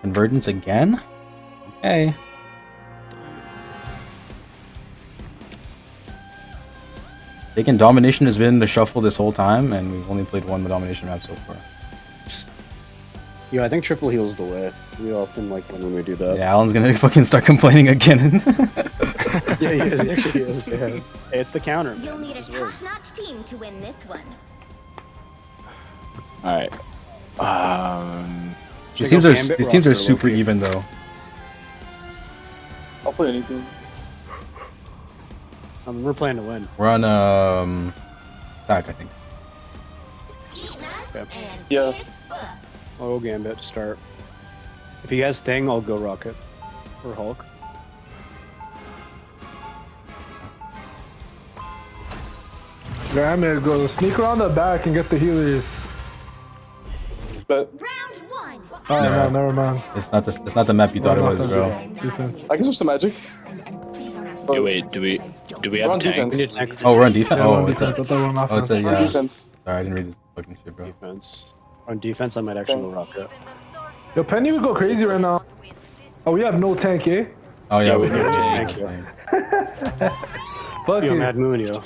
Convergence again? Okay. Taking Domination has been the shuffle this whole time, and we've only played one Domination map so far. Yeah, I think triple heal's the way. We often like when we do that. Yeah, Alan's gonna fucking start complaining again. Yeah, he is. He actually is. Yeah. Hey, it's the counter. You'll Man. need a It just works. top-notch team to win this one. Alright. These Should I teams go are Gambit, these teams are Rocket, or super Loki? even though. I'll play anything. We're playing to win. We're on back, I think. Eat nuts Okay. and Yeah. kick butts. I'll go Gambit to start. If he has Thing, I'll go Rocket. Or Hulk. Damn it, go sneak around the back and get the healers. But Round one. Oh Yeah. no, never mind. It's not the map you thought it was, bro. Defense. I can switch to magic. Yo, wait, do we We're have on tank? defense. We need tank Oh, we're on defense. Yeah, Oh, one it's defense. I a, thought we're on oh, it's offense. a We're on yeah. defense. Sorry, I didn't read this fucking shit, bro. Defense. On defense, I might actually go Rocket. Yo, Penny would go crazy right now. Oh, we have no tank, eh? Oh yeah, Yeah, we we do. do. Thank you. Fuck Yo, it. Mad Moon, yo.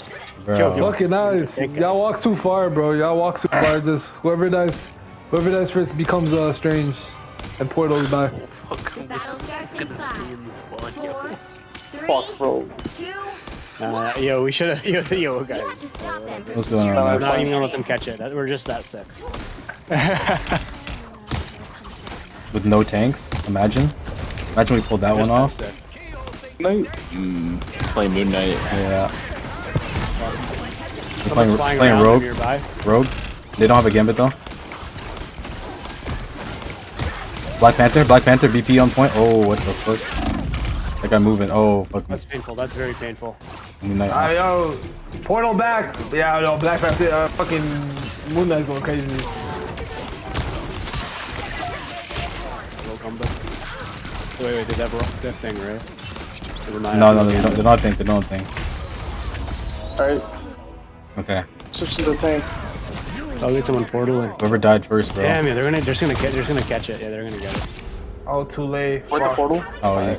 Bro. Fuck it, nice. Thank Y'all us. walk too far, bro. Y'all walk too far. Just whoever dies first becomes strange, and Portal's back. The battle starts in 5, 4, 3, Fuck, bro. 2. Yo, we should have. Yo, You have guys. to stop them. What's going on? No, We're guys? that's not fine. even gonna let them catch it. We're just that sick. With no tanks? Imagine we pulled that one off. Sick. Night. Play Moon Knight. Yeah. We're Someone's flying playing around Rogue. nearby. Rogue. They don't have a Gambit though. Black Panther, BP on point. Oh, what the fuck? That guy moving. Oh, fuck me. That's painful. That's very painful. Midnight. Yo, Portal back. Yeah, yo, Black Panther, fucking Moon Knight's going crazy. Low combo. Wait, did that thing, right? No, they don't think. They don't think. Alright. Okay. Switch to the tank. I'll get someone portaling. Whoever died first, bro. Damn, yeah, they're gonna catch it. Yeah, they're gonna get it. Oh, too late. Where's the Fuck. portal? Oh yeah.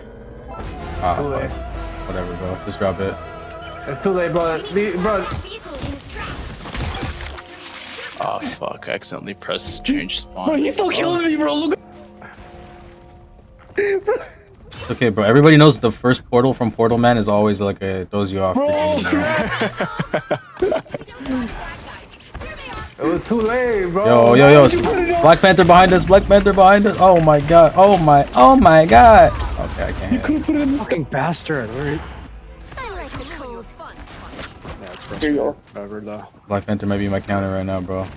Ah, Too late. fuck. Whatever, bro. Just drop it. It's too late, bro. Bro, Vehicle in his tracks. Oh fuck! I accidentally pressed change spawn. Bro, he's still killing me, bro. Look. It's okay, bro. Everybody knows the first portal from Portal Man is always like a throws you off. Bro. it was too late, bro. Yo. Black Panther behind us. Oh my god. Oh my god. Okay, I can't. Couldn't put it in the sky. Fucking bastard. Where I like the cold. Yeah, it's Here you go. forever though. Black Panther might be my counter right now, bro.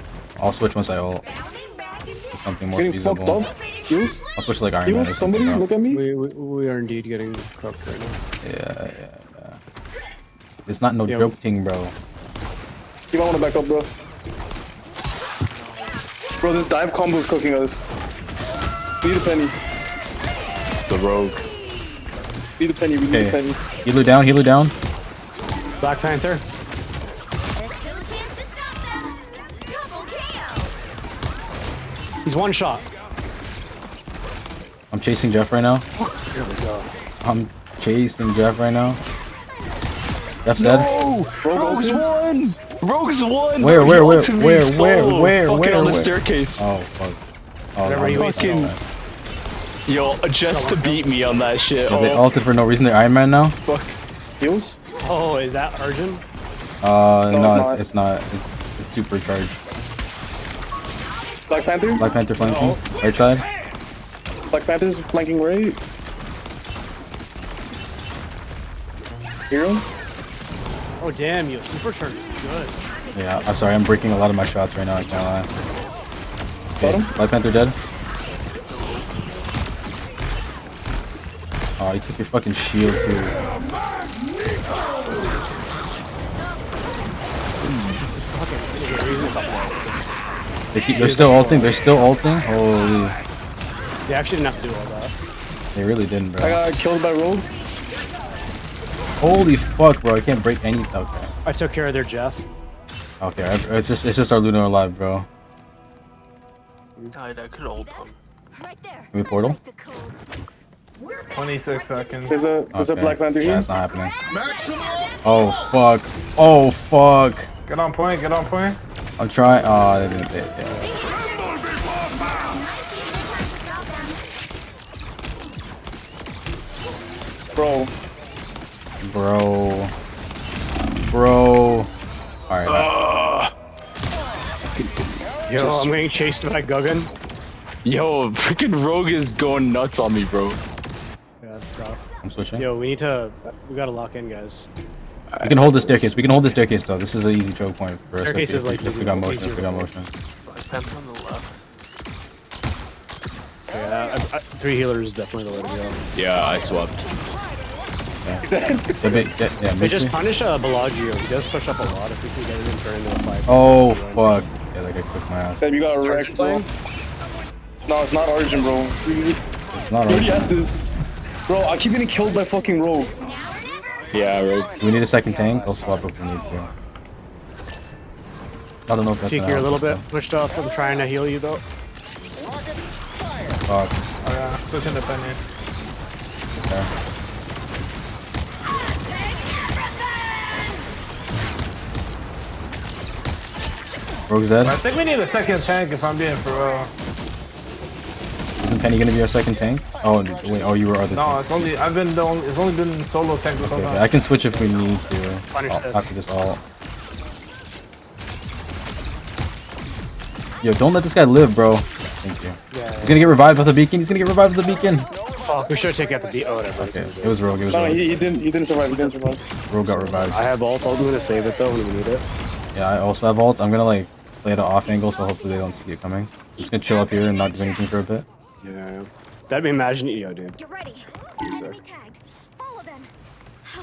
I'll switch once I ult. Bounding back into Something more Getting feasible. fucked up. Heals. I'll switch like Iron Man. or Heals. Somebody something, look at me. We are indeed getting cooked right now. Yeah. It's not no Yo. joke thing, bro. You might want to back up, bro. Bro, this dive combo is cooking us. Need a penny. The Rogue. Need a penny. We need a Okay. penny. Healer down. Black Panther. There's still a chance to stop them. Double KO. He's one shot. I'm chasing Jeff right now. Here we go. I'm chasing Jeff right now. Jeff's dead. Rogue's won. Rogue's won. Where, He where, ulted me, where, stole. where, Fucking where, on the where? staircase. Oh fuck. Oh, Whatever no, you no, fucking- no, no. Yo, just to beat me on that shit. Yeah, they Oh ulted for no reason. They're Iron Man now. fuck. Heals. Oh, is that Arjun? No, it's not. It's supercharged. Black Panther. Black Panther flanking. Right side. Black Panther's flanking right. Hero. Oh damn, you supercharged is good. Yeah, I'm sorry. I'm breaking a lot of my shots right now. I can't lie. Okay, Bottom. Black Panther dead. Oh, you took your fucking shield too. They're still ulting. Holy, They actually didn't have to do all that. they really didn't, I bro. got killed by Rogue. Holy fuck, bro. I can't break any. Okay. I took care of their Jeff. Okay, it's just our Luna alive, bro. Died, I could ult him. Right there. Can we portal? Like the cold. We're back. 26 seconds. There's a Okay. Black Panther Yeah, here. it's not happening. Oh fuck. Oh fuck. Get on point, get on point. I'm trying. Oh, they didn't. Yeah. Bro, Bro. Alright. Yo, I'm getting chased by Guggen. Yo, freaking Rogue is going nuts on me, bro. Yeah, that's tough. I'm switching. Yo, we gotta lock in, guys. We can hold the staircase. We can hold the staircase though. This is an easy choke point for us. Staircase if is like if we got motion. easier If we got to motion. Black Panther on the left. Yeah, 3 healers is definitely the way to go. Yeah, I swapped. Yeah, They just punish Bellagio. He does push up a lot if we can get him and turn into a 5. Oh fuck. Yeah, like I clicked my ass. Damn, you got wrecked, bro. No, it's not Origin, bro. It's not You already on. asked this. Bro, I keep getting killed by fucking Rogue. Yeah, Rogue. Do we need a second tank? I'll swap if we need to. I don't know if that's Cheek gonna here a help little us, bit. Pushed up. I'm trying to heal you though. though. Fuck. Oh yeah, switching the penny. Okay. Rogue's dead. I think we need a second tank if I'm being for real. Isn't Penny gonna be our second tank? Oh wait. Oh, you were other. No, tank. it's only it's only been solo tank this whole Okay, time. I can switch if we need to. Punish this. After this ult. Yo, don't let this guy live, bro. Thank you. Yeah. He's gonna get revived with the beacon. He's gonna get revived with the beacon. Fuck, we should have taken out the beat. Oh, whatever. Okay, it was Rogue. It was No, Rogue. he didn't survive. He didn't survive. Rogue got revived. I have ult. I'm gonna save it though when we need it. Yeah, I also have ult. I'm gonna like play at an off angle, so hopefully they don't see it coming. I'm just gonna chill up here and not do anything for a bit. Yeah. That'd be imagine. Yo, dude. Get ready. Enemy tagged. Follow them.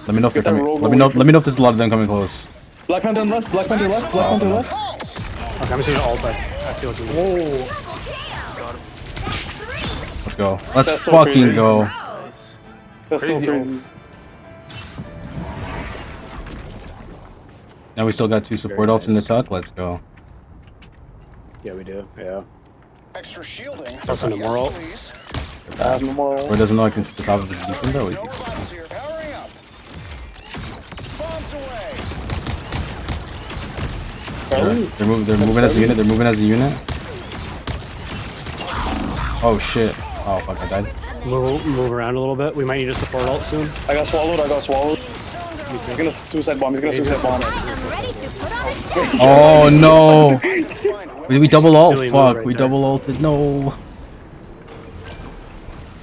Let me know if they're Get that coming. Rogue Let me know. away from- Let me know if there's a lot of them coming close. Black Panther left. Black Panther left. Black Panther left. Okay, I'm just gonna ult. I feel like we Whoa. Let's go. Let's That's so fucking crazy. go. That's so crazy. Now we still got 2 support Very ults in the nice. tuck. Let's go. Yeah, we do. Yeah. Extra shielding. Plus an ult. Please. I have no more. Or doesn't know I can sit the top of his beacon though. Your bombs here. Powering up. Bombs away. They're moving as a unit. They're moving as a unit. Oh shit. Oh fuck, I died. Move around a little bit. We might need a support ult soon. I got swallowed. I got swallowed. He's gonna suicide bomb. He's gonna suicide bomb. I'm ready to put on a show. Oh no. We double ult. Silly move Fuck. right We there. double ulted. No.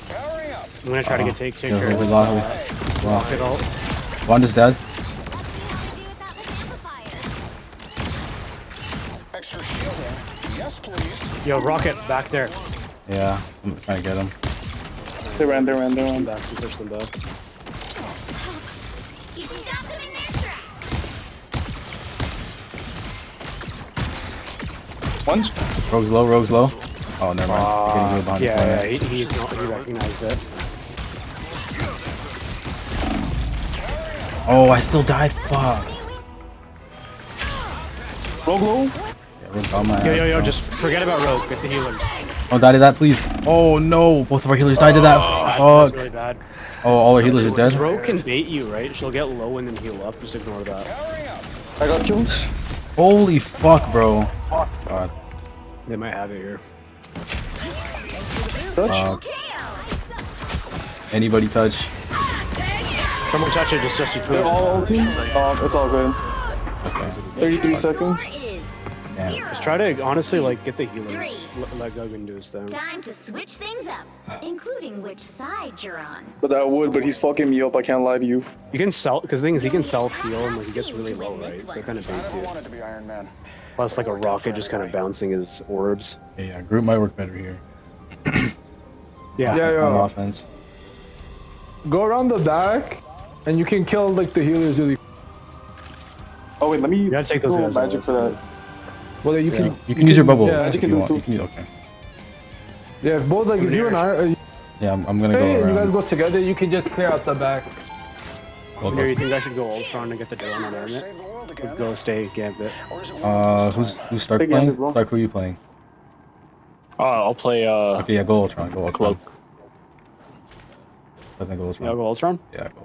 Powering up. I'm gonna try to take Yeah, care of we this. lost. Rocket ult. Wanda's dead. Extra shielding. Yes, please. Yo, rocket back there. Yeah. I'm trying to get him. They ran. Back and push them back. You stop them in their tracks. Once. Rogue's low. Rogue's low. Oh, never mind. Getting healed behind the Yeah, corner. he recognized it. Oh, I still died. Fuck. Rogue low. Yeah, Rogue got my ass, Yo, bro. just forget about Rogue. Get the healers. Oh, die to that, please. Oh no, both of our healers died to that. That's Fuck. really bad. Oh, all our healers are dead. Rogue can bait you, right? She'll get low and then heal up. Just ignore that. I got killed. Holy fuck, bro. God. They might have it here. Fuck. Anybody touch? Someone touch it, just you They're twist. all ulting. It's all good. Okay. 33 seconds. Is Damn. zero. Just try to honestly like get the healers. Three. Let Guggen do his thing. Time to switch things up, including which side you're on. But I would. But he's fucking me up. I can't lie to you. You can sell because the thing is he can self heal and like, he gets really low, right? So it kind of baits I you. wanted to be Iron Man. Plus like a rocket just kind of bouncing his orbs. Yeah, group might work better here. Yeah. Yeah, On yeah. offense. Go around the back, and you can kill like the healers really. Oh wait, let me. You gotta take those do guys magic out. for that. Well, you Yeah. can. You can use your bubble. Yeah, if you can you do want. too. You can, okay. Yeah, if both like if you and I, Yeah, I'm gonna go and you guys around. go together, you can just clear out the back. We'll Here, go. you think I should go Ultron and get the drone on Hermit? Save the world again. Go stay Gambit. Or is it one of us this time? Who's Stark Big handed, playing? bro. Stark, who are you playing? I'll play Okay, yeah, go Ultron. Go Ultron. Cloak. I think go Ultron. Yeah, I'll go Ultron. Yeah, go.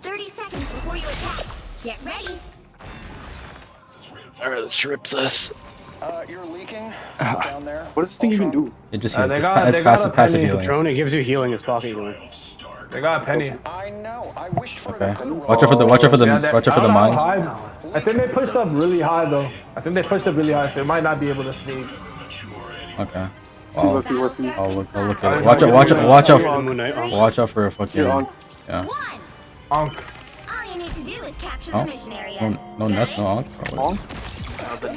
30 seconds before you attack. Get ready. Alright, let's rip this. You're leaking down there. What does this thing even do? It just they heals. got- It's they got passive, a passive penny. healing. Drone, it gives you healing. It's pocket healing. They got a penny. I know. I wished for Okay. a good Watch out for the Yeah, they- watch out for the I don't know mines. how high now. I think they pushed up really high though. I think they pushed up really high, so it might not be able to sneak. Okay. Well, Let's see. Let's see. I'll look at it. Watch out Oh, Moon Knight. Oh. watch out for a fucking. You're on. Yeah. One. Onk. All you need to do is capture Oh. the mission area. No nest, no Ankh. On. The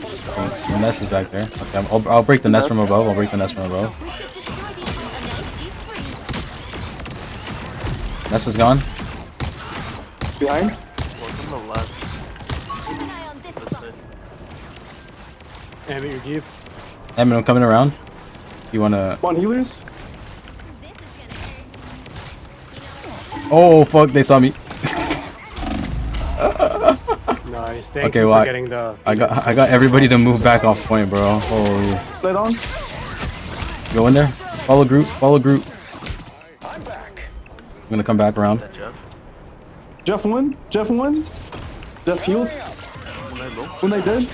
nest is back there. Okay, I'll break the nest from above. I'll break the nest from above. We should destroy these with a nice deep freeze. Nest is gone. Behind. Keep an eye on this spot. Damn it, you're deep. Emin, I'm coming around. You wanna? Come on, healers. This is gonna hurt. Oh fuck! They saw me. Nice. Thank Okay, you well, for getting the. I got everybody to move back off point, bro. Holy. Let on. Go in there. Follow group. Follow group. I'm back. I'm gonna come back around. Jeff won. Jeff won. Jeff healed. When they dead.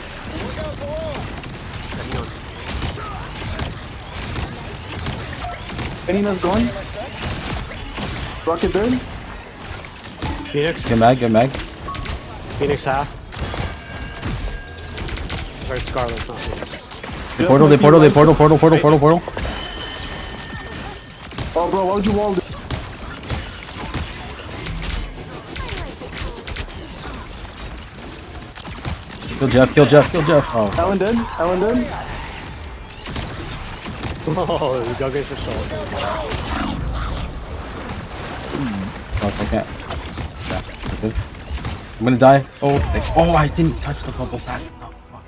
Penina's gone. Rocket dead. Phoenix. Get mag. Get mag. Phoenix half. Or Scarlet's not Phoenix. They portal. They portal. They portal. Portal. Portal. Portal. Portal. Oh, bro, why would you wall? Kill Jeff. Kill Jeff. Kill Jeff. Oh. Alan dead. Alan dead. Oh, the Guggins for sure. Fuck, I can't. Yeah, that's good. I'm gonna die. Oh, oh, I didn't touch the bubble fast enough. Fuck.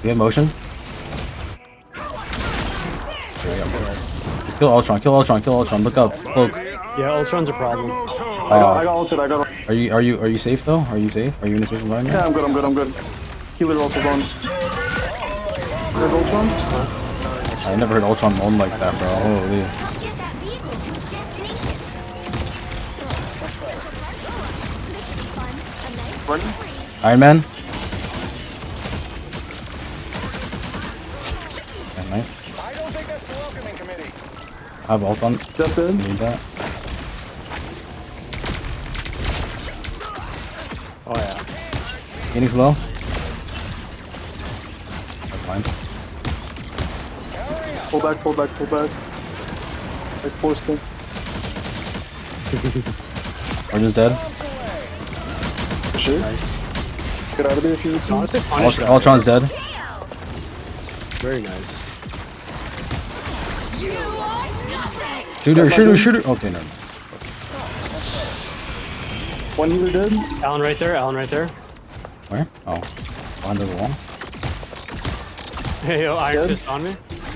You have motion? Kill Ultron. Kill Ultron. Kill Ultron. Look up. Cloak. Yeah, Ultron's a problem. I got ulted. I got. Are you safe though? Are you safe? Are you in a safe environment? Yeah, I'm good. I'm good. I'm good. Healer also gone. There's Ultron. I never heard Ultron moan like that, bro. Holy. Get that vehicle to its destination. This should be fun. A nice Running. freeze. Iron Man. Yeah, nice. I don't think that's the welcoming committee. I have ult on. Jeff dead. Need that. Oh yeah. Phoenix low. That's fine. Pull back. Pull back. Pull back. Like foreskin. Origins dead. For sure. Get out of there if you need to. Honestly, punish that. Ultron's dead. Very nice. Shooter, shooter, shooter. Okay, no. One healer dead. Alan right there. Alan right there. Where? Oh, under the wall. Hey, yo, Iron Dead. Fist on me.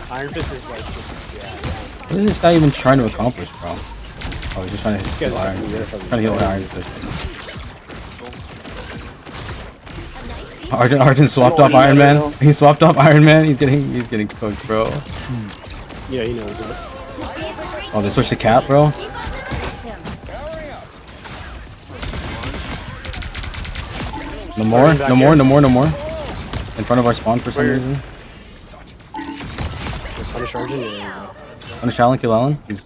Iron Fist is like just What is this guy even trying to accomplish, bro? Oh, he's just trying to guy's heal just Iron. weird from- Trying to heal Iron Fist. Arjun swapped off Iron Man. He swapped off Iron Man. He's getting cooked, bro. yeah, he knows it. Oh, they switched to Cap, bro. Keep on the momentum. No more, back no more, here. no more, no more. In front of our spawn for some Where? reason. Punish Arjun. Yeah. Punish Alan, kill Alan. He's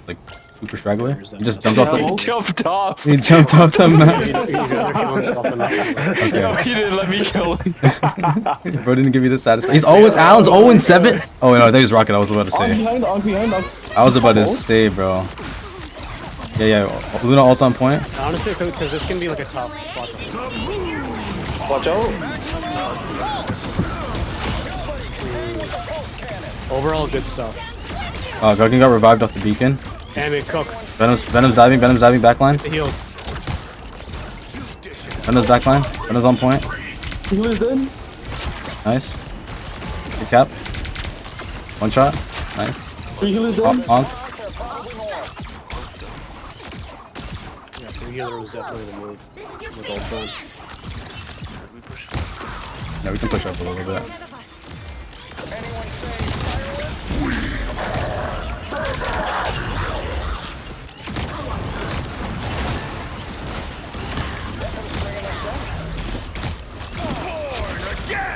like super straggler. He just jumped off He the. jumped off. He jumped off the map. He'd rather kill himself than that. Okay. He didn't let me kill him. Bro didn't give you the satisfaction. He's always Alan's 0-7. Oh no, that was Rocket. I was about to On say. behind. On behind. I was about to say, bro. Yeah. Luna ult on point. Honestly, because this can be like a tough spot. to hold. Watch out. Overall, good stuff. Guggen got revived off the beacon. Damn it, Cook. Venom's diving. Venom's diving backline. The heals. Venom's backline. Venom's on point. Healer's dead. Nice. Good cap. One shot. Nice. 3 healers dead. On. Yeah, the healer was definitely the move. This is your With big Ultron. Yeah, we can push up a little bit. Anyone say tireless?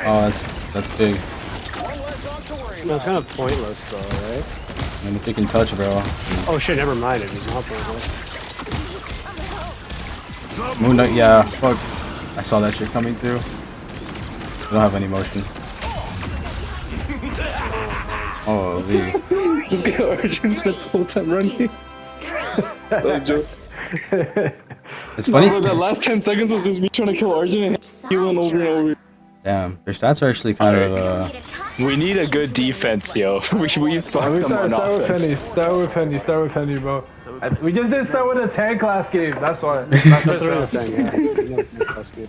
Oh, that's big. One less off to worry No, it's about. kind of pointless though, right? And if you can touch, bro. Oh shit, never mind. It is not pointless. Moon Knight, yeah. Fuck. I saw that shit coming through. I don't have any motion. Oh, Lee. This guy Origin spent the whole time running. That was a joke. It's funny. No, that last 10 seconds was just me trying to kill Origin and he went over and over. Damn, their stats are actually kind of We need a good defense, yo. we fuck Let me them on start with offense. Penny. Start with Penny, bro. We just didn't start with a tank last game. That's why. That's That's the real thing. Yeah. That's good.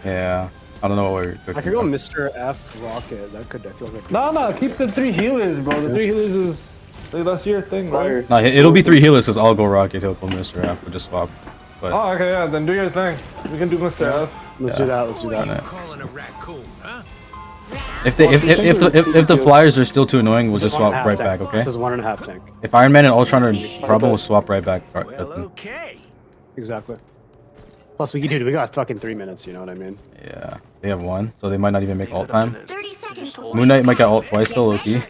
yeah. I don't know what we're I could go Mr. F Rocket. That could definitely. No, keep the 3 healers, bro. The 3 healers is like, that's your thing, right? No, it'll be 3 healers because I'll go Rocket, he'll go Mr. F, we'll just swap. But Oh, okay, yeah. Then do your thing. We can do Mr. F. Let's do that. Let's do that. if the flyers are still too annoying, we'll just swap right back, okay? This is 1.5 tank. If Iron Man and Ultron are problem, we'll swap right back. Exactly. Plus, we got fucking 3 minutes. You know what I mean? Yeah, they have 1, so they might not even make ult time. 30 seconds. Moon Knight might get ult twice though, Loki.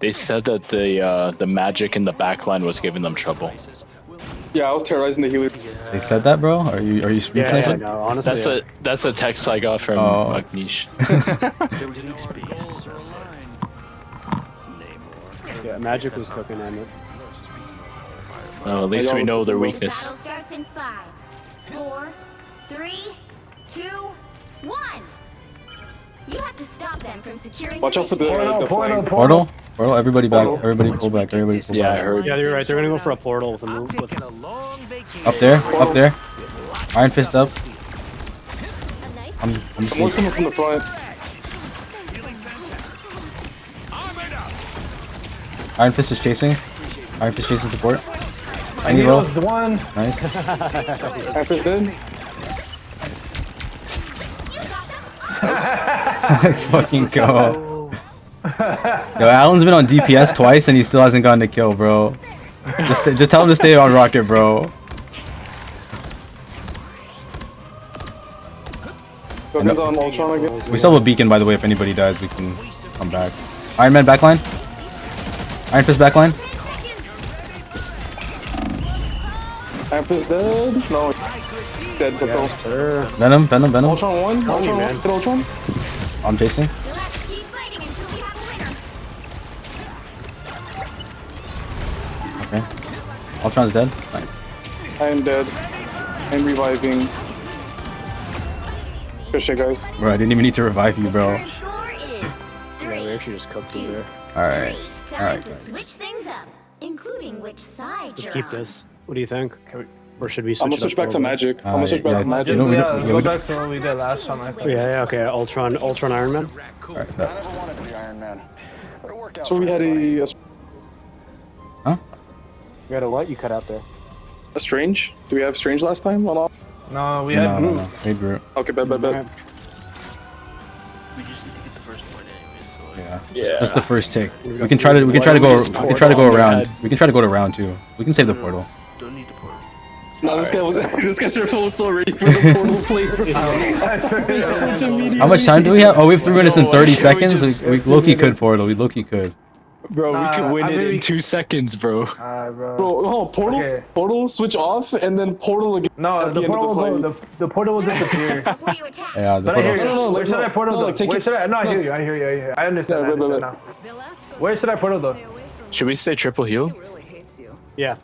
They said that the magic in the backline was giving them trouble. Yeah, I was terrorizing the healer. They said that, bro? Are you speechless? Yeah, no, honestly. That's a text I got from Oh. Magnish. Yeah, Magic was cooking on it. At least we know their weakness. Battle starts in 5, 4, 3, 2, 1. You have to stop them from securing. Watch out for the Portal. flank. Portal? Portal, everybody back. Everybody pull back. Everybody pull Yeah, I back. heard. Yeah, you're right. They're gonna go for a portal with a move. Up there. Iron Fist up. A nice I'm One's coming from the front. Iron Fist is chasing. Iron Fist chasing support. I need low. Heals one. Nice. After's dead. Let's fucking go. Yo, Alan's been on DPS twice and he still hasn't gotten a kill, bro. Just tell him to stay on Rocket, bro. Weapons on Ultron again. We still have a beacon, by the way. If anybody dies, we can come back. Iron Man backline. Iron Fist backline. Iron Fist dead. No. Dead. Let's go. Sir. Venom. Ultron one. Ultron man. one. Hit Ultron. I'm chasing. You'll have to keep fighting until we have a winner. Okay. Ultron's dead. Nice. I am dead. I'm reviving. Good shit, guys. Bro, I didn't even need to revive you, bro. Current score is Yeah, 3, we actually just cooked through there. Alright. 3. Time Alright, to guys. switch things up, including which side Let's you're keep on. this. What do you think? Or should we switch I'm gonna it switch up back a to little bit? magic. I'm gonna switch back yeah. to magic. You know, we Yeah, don't- yeah, go we back to what we did last time. I think. Yeah, okay. Ultron Iron Man. Alright, I bet. never wanted to be Iron Man, but it worked out. So we had a You got a what? You cut out there. Strange. Do we have Strange last time on off? No, we had No. Groot. Hey, Groot. Okay, bet. We just need to get the first point anyway, so Yeah. Just the first tick. We can try to go around. We can try to go to round 2. We can save the portal. don't need the portal. No, this guy was so ready for the portal play. Such immediate. How much time do we have? Oh, we have 3 minutes and No, 30 why can't we seconds. just- We Loki could portal. We Loki could. Bro, we could win I it mean, in 2 seconds, bro. Alright, bro. Bro, oh, portal, Okay. portal, switch off, and then portal again. No, at the the end of portal the will fight. go. The portal will disappear. Before you attack. Yeah, the But I hear portal. you. No, Where should no, I portal no, though? like, take Where it- should I? No, I no. hear you. I hear you. I understand. Yeah, I wait, understand now. Where should I portal though? Should we say triple heal? Yeah.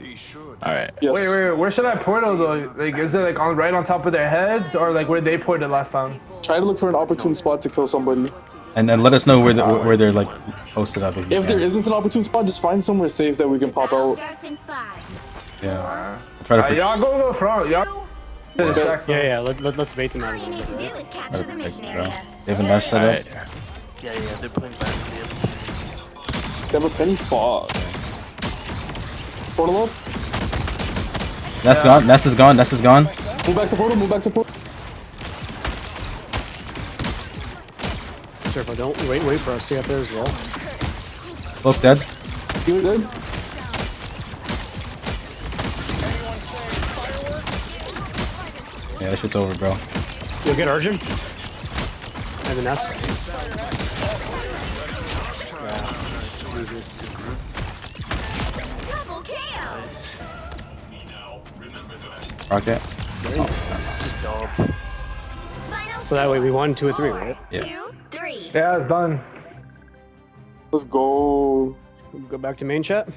Alright. Yes. Wait. Where should I portal though? Like, is it like on right on top of their heads, or like where they ported last time? Try to look for an opportune spot to kill somebody. And then let us know where they're like posted up. If there isn't an opportune spot, just find somewhere safe that we can pop Battle out. starts in 5, Yeah. Try to. Y'all go front. Y'all. 2. Yeah. Let's bait them out. All you need to do is capture the mission Bro. area. They have a nest set Alright. up. Yeah, they're playing back. They have a penny fog. Portal up. Nest gone. Nest is gone. Nest is gone. Move back to portal. Move back to portal. Surf Oh, don't wait for us to get there as well. Look, dead. You good? Yeah, that shit's over, bro. You'll get Arjun. And the nest. Double KO. Rocket. Final So that way we won 2 or 3, right? Yeah. 2, 3. Yeah, it's done. Let's go. Go back to main chat.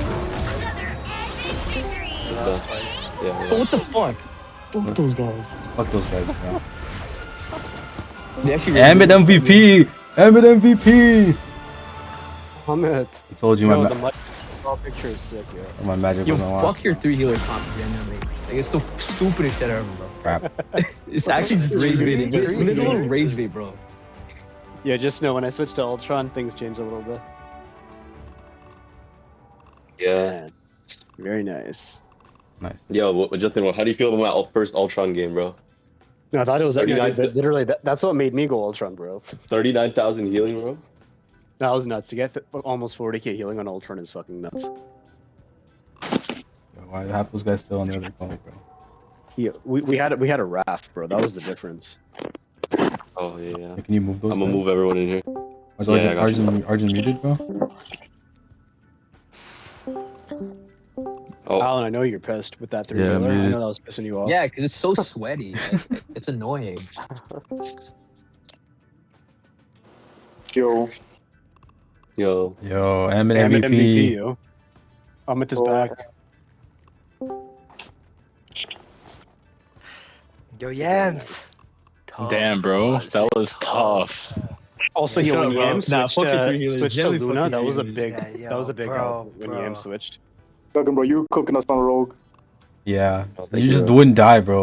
Another epic victory. What the fuck? Fuck those guys. Fuck those guys, bro. They actually Ambit MVP! Ambit MVP! Hamid. I told you Yo, my, the all picture is sick, yeah. my magic Yo, wasn't on. fuck your 3 healer comp genuinely. Like, it's the stupidest shit ever, bro. Crap. It's actually just rage baiting. It's literally rage bait, bro. Yeah, just know when I switch to Ultron, things change a little bit. Yeah. Man, very nice. Nice. Yo, Justin, how do you feel about my first Ultron game, bro? No, I thought it was 39 literally that's what made me go Ultron, bro. 39,000 healing, bro. That was nuts. To get almost 40k healing on Ultron is fucking nuts. Why are half those guys still on the other call, bro? Yeah, we had a raft, bro. That was the difference. Oh yeah. Hey, can you move those? I'm gonna guys? move everyone in here. Is Yeah, I got you. Arjun muted, bro? Oh, Alan, I know you're pissed with that 3 Yeah, healer. I man. know that was pissing you off. Yeah, because it's so sweaty. It's annoying. Yo. yo. Yo, Ambit Damn it, MVP. MVP, yo. I'm at this back. Yo, Yams. Damn, bro, that was tough. Also, Yeah, yo, shut when up, bro. Yam Nah, switched, fuck your 3 healers. switched to Generally, Luna, fuck that your was a healers. big, Yeah, that was a big bro, help when bro. Yam switched. Fucking bro, you cooking us on Rogue. Yeah. Oh, thank You you, just bro. wouldn't die, bro.